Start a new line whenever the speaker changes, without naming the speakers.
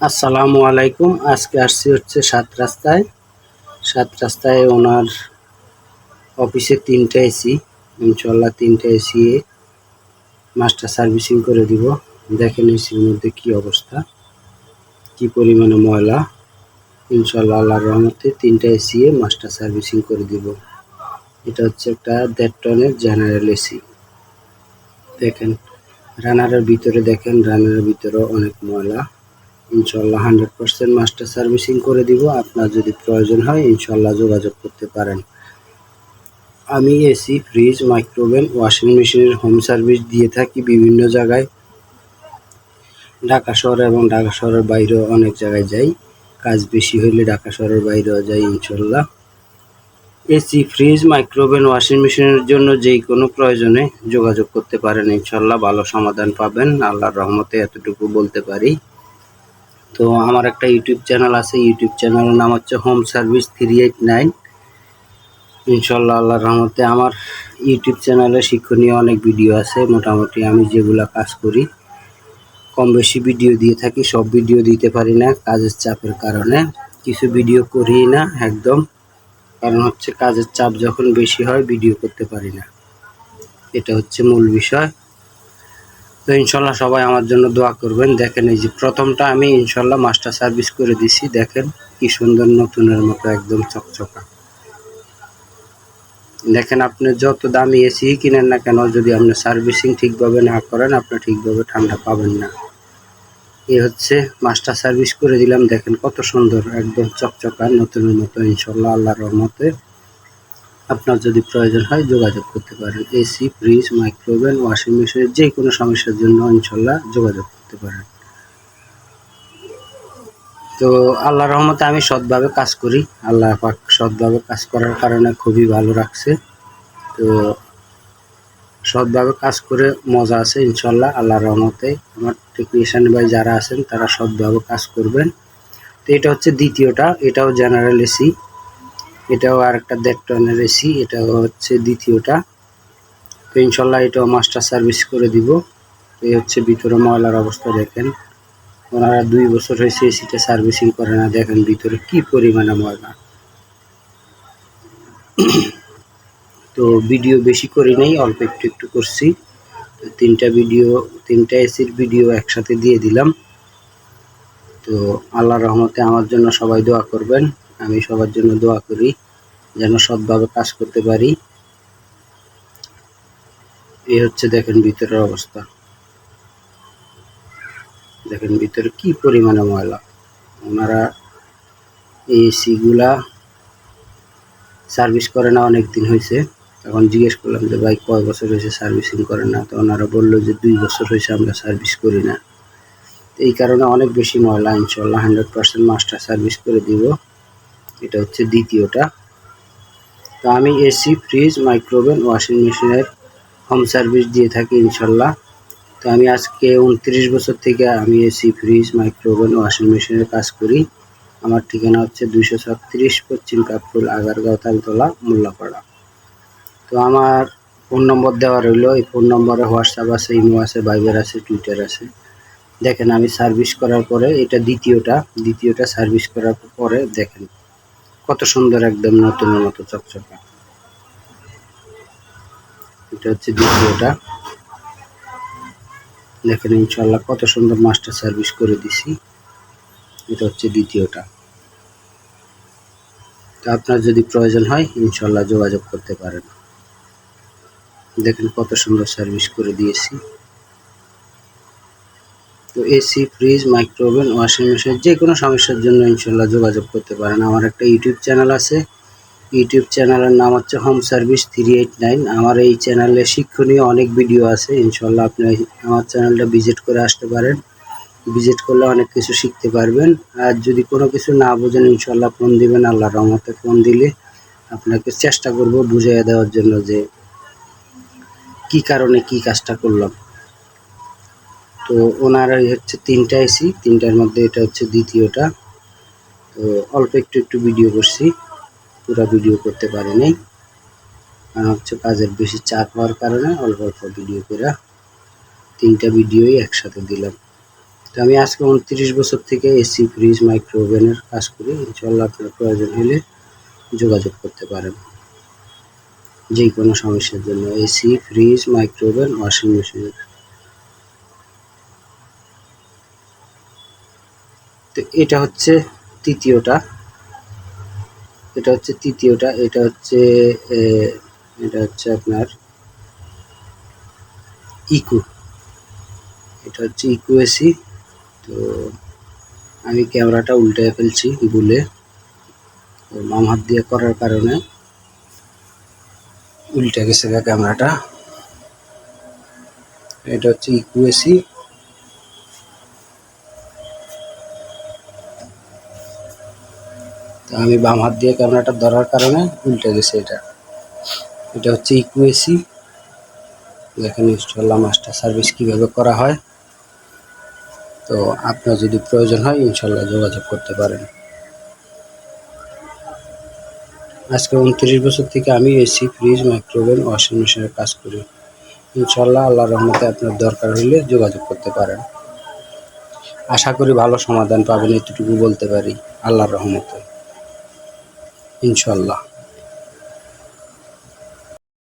আসসালামু আলাইকুম। আজকে আসছি হচ্ছে সাত রাস্তায় ওনার অফিসে 3টা এসি, ইনশাল্লাহ 3টা এসি মাস্টার সার্ভিসিং করে দিব। দেখেন এসির মধ্যে কি অবস্থা, কি পরিমাণে ময়লা। ইনশাল্লাহ আল্লাহর রহমতে 3টা এসি মাস্টার সার্ভিসিং করে দিব। এটা হচ্ছে একটা 1.5 টনের জেনারেল এসি। দেখেন রানারের ভিতরে, দেখেন রানারের ভিতরে অনেক ময়লা। ইনশাল্লাহ 100% মাস্টার সার্ভিসিং করে দিব। আপনার যদি প্রয়োজন হয় ইনশাল্লাহ যোগাযোগ করতে পারেন। আমি এসি, ফ্রিজ, মাইক্রোওভেন, ওয়াশিং মেশিনের হোম সার্ভিস দিয়ে থাকি বিভিন্ন জায়গায়, ঢাকা শহরে এবং ঢাকা শহরের বাইরেও অনেক জায়গায় যাই। কাজ বেশি হলে ঢাকা শহরের বাইরেও যাই ইনশাল্লাহ। এসি, ফ্রিজ, মাইক্রোওভেন, ওয়াশিং মেশিনের জন্য যেই কোনো প্রয়োজনে যোগাযোগ করতে পারেন, ইনশাল্লাহ ভালো সমাধান পাবেন আল্লাহর রহমতে, এতটুকু বলতে পারি। তো আমার একটা ইউটিউব চ্যানেল আছে, ইউটিউব চ্যানেলের নাম হচ্ছে হোম সার্ভিস 389। ইনশাল্লাহ আল্লাহর রহমতে আমার ইউটিউব চ্যানেলে শিক্ষণীয় অনেক ভিডিও আছে। মোটামুটি আমি যেগুলা কাজ করি কম বেশি ভিডিও দিয়ে থাকি, সব ভিডিও দিতে পারি না কাজের চাপের কারণে, কিছু ভিডিও করি না একদম, কারণ হচ্ছে কাজের চাপ যখন বেশি হয় ভিডিও করতে পারি না, এটা হচ্ছে মূল বিষয়। তো ইনশাল্লাহ সবাই আমার জন্য দোয়া করবেন। দেখেন এই যে প্রথমটা আমি ইনশাল্লাহ মাস্টার সার্ভিস করে দিছি, দেখেন কি সুন্দর নতুনের মতো একদম চকচকা। দেখেন আপনি যত দামি এসি কিনেন না কেন, যদি আপনি সার্ভিসিং ঠিকভাবে না করেন আপনি ঠিকভাবে ঠান্ডা পাবেন না। এই হচ্ছে মাস্টার সার্ভিস করে দিলাম, দেখেন কত সুন্দর একদম চকচকা নতুনের মতো। ইনশাল্লাহ আল্লাহর রহমতে আপনার যদি প্রয়োজন হয় যোগাযোগ করতে পারেন। এসি, ফ্রিজ, মাইক্রোওভেন, ওয়াশিং মেশিনের যে কোনো সমস্যার জন্য ইনশাল্লাহ যোগাযোগ করতে পারেন। তো আল্লাহর রহমতে আমি সৎভাবে কাজ করি, আল্লাহ পাক সৎভাবে কাজ করার কারণে খুবই ভালো রাখছে। তো সৎভাবে কাজ করে মজা আছে ইনশাল্লাহ আল্লাহর রহমতে। আমার টেকনিশিয়ান ভাই যারা আছেন তারা সৎভাবে কাজ করবেন। তো এটা হচ্ছে দ্বিতীয়টা, এটাও জেনারেল এসি, এটাও আর একটা 1.5 টনের এসি, এটাও হচ্ছে দ্বিতীয়টা। তো ইনশাল্লাহ এটাও মাস্টার সার্ভিস করে দিব। এই হচ্ছে ভিতরে ময়লার অবস্থা, দেখেন ওনারা 2 বছর হয়েছে এসিটা সার্ভিসিং করে না, দেখেন ভিতরে কি পরিমাণে ময়লা। তো ভিডিও বেশি করি নাই, অল্প একটু একটু করছি। তো 3টা এসির ভিডিও একসাথে দিয়ে দিলাম। তো আল্লাহর রহমতে আমার জন্য সবাই দোয়া করবেন, আমি সবার জন্য দোয়া করি যেন সৎভাবে কাজ করতে পারি। এই হচ্ছে দেখেন ভিতরের অবস্থা, দেখেন ভিতরে কি পরিমাণে ময়লা। ওনারা এই এসিগুলা সার্ভিস করে না অনেক দিন হয়েছে। তখন জিজ্ঞেস করলাম যে ভাই কয় বছর হয়েছে সার্ভিসিং করে না, তো ওনারা বললো যে 2 বছর হয়েছে আমরা সার্ভিস করি না। এই কারণে অনেক বেশি ময়লা। ইনশাল্লাহ 100% মাস্টার সার্ভিস করে দিব। এটা হচ্ছে দ্বিতীয়টা। তো আমি এসি, ফ্রিজ, মাইক্রোওভেন, ওয়াশিং মেশিনের হোম সার্ভিস দিয়ে থাকি ইনশাল্লাহ। তো আমি আজকে 29 বছর থেকে আমি এসি, ফ্রিজ, মাইক্রোওভেন, ওয়াশিং মেশিনের কাজ করি। আমার ঠিকানা হচ্ছে 236 পশ্চিম কাকরুল, আগারগাঁও, তালতলা, মোল্লাপাড়া। তো আমার ফোন নম্বর দেওয়া রইলো, এই ফোন নম্বরে হোয়াটসঅ্যাপ আছে, ইমো আছে, ভাইবার আছে, টুইটার আছে। দেখেন আমি সার্ভিস করার পরে, এটা দ্বিতীয়টা সার্ভিস করার পরে দেখেন কত সুন্দর একদম নতুনের মতো চকচকা। এটা হচ্ছে দ্বিতীয়টা, দেখেন ইনশাল্লাহ কত সুন্দর মাস্টার সার্ভিস করে দিছি। এটা হচ্ছে দ্বিতীয়টা। তো আপনার যদি প্রয়োজন হয় ইনশাল্লাহ যোগাযোগ করতে পারেন। দেখেন কত সুন্দর সার্ভিস করে দিয়েছি। তো AC, fridge, microwave oven, washing machine যে কোনো সমস্যার জন্য ইনশাল্লাহ যোগাযোগ করতে পারেন। আমার একটা ইউটিউব চ্যানেল আছে, ইউটিউব চ্যানেলের নাম হচ্ছে হোম সার্ভিস 389। আমার এই চ্যানেলে শিক্ষণীয় অনেক ভিডিও আছে, ইনশাল্লাহ আপনি আমার চ্যানেলটা ভিজিট করে আসতে পারেন। ভিজিট করলে অনেক কিছু শিখতে পারবেন। আর যদি কোনো কিছু না বোঝেন ইনশাল্লাহ ফোন দিবেন, আল্লাহর রহমতে ফোন দিলে আপনাকে চেষ্টা করব বুঝিয়ে দেওয়ার জন্য যে কি কারণে কি কাজটা করলাম। তো ওনার হচ্ছে 3টা এসি, 3টার মধ্যে এটা হচ্ছে দ্বিতীয়টা। তো অল্প একটু ভিডিও করছি, পুরো ভিডিও করতে পারিনি, কারণ হচ্ছে কাজের বেশি চাপ হওয়ার কারণে অল্প ভিডিও করে 3টা ভিডিওই একসাথে দিলাম। তো আমি আজকে 29 বছর থেকে এসি, ফ্রিজ, মাইক্রো ওভেনের কাজ করি। ইনশাল্লাহ আপনার প্রয়োজন হলে যোগাযোগ করতে পারেন যে কোনো সমস্যার জন্য। AC, fridge, micro oven, washing মেশিনের। তো এটা হচ্ছে তৃতীয়টা, এটা হচ্ছে এটা হচ্ছে আপনার ইকো, এটা হচ্ছে ইকো এসি। তো আমি ক্যামেরাটা উল্টে ফেলছি ভুলে, বাম হাত দিয়ে করার কারণে উল্টে গেছে ক্যামেরাটা। এটা হচ্ছে ইকো এসি। তো আমি বাম হাত দিয়ে ক্যামেরাটা ধরার কারণে উল্টে গেছে এটা হচ্ছে ইকো এসি। দেখেন ইনশাল্লাহ মাস্টার সার্ভিস কীভাবে করা হয়। তো আপনার যদি প্রয়োজন হয় ইনশাল্লাহ যোগাযোগ করতে পারেন। আজকে 29 বছর থেকে আমি এসি, ফ্রিজ, মাইক্রোওভেন, ওয়াশিং মেশিনের কাজ করি। ইনশাল্লাহ আল্লাহর রহমতে আপনার দরকার হলে যোগাযোগ করতে পারেন। আশা করি ভালো সমাধান পাবেন, এতটুকু বলতে পারি আল্লাহর রহমতে ইনশাল্লাহ।